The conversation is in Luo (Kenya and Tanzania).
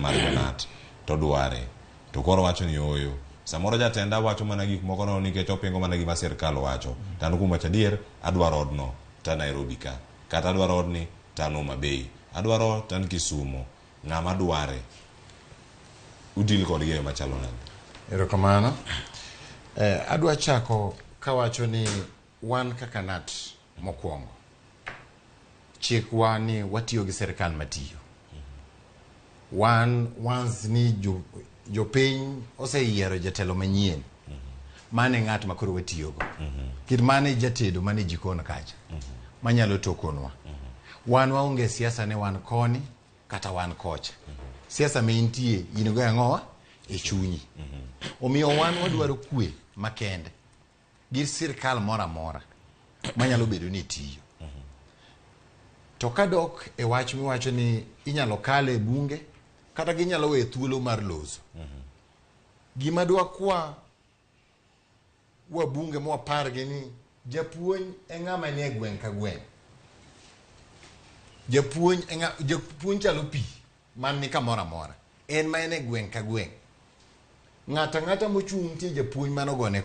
mar Jonat to dware to koro wacho ni oyo samoro jatenda wacho mana gik moko no nikech opingo mana gima sirkal wacho tano kuom wacho adier adwaro odno ta Nairobi ka kata adwaro odni ta Homa Bay adwaro tan Kisumu ng'ama dware udil kod geyo machalo nade. Erokamano. Adwa chako kawacho ni wan kaka NAT mokwongo chikwa ni watiyo gi serikal matiyo. Wan once ni jopiny oseyiero jatelo manyien mane ng'at makoro watiyogo kit mane jatedo mane jikon kacha manyalo tokonwa. Wan waonge siasa ne wan koni kata wan kocha. Siasa me intie in go ang'owa e chunyi. Omiyo wan wadwaro kwe makende gi sirkal mora mora manyalo bedo ni tiyo. To kadok e wach miwacho ni inyalo kale bunge kata ginyalo we thuolo mar loso. Gima dwa kwa bunge mwapar gi ni japuonj e ng'ama nie gweng' ka gweng'. Japuonj chalo pi man ni kamora mora. En ma ene gweng' ka gweng'. Ng'ata mochung' tie japuonj manogone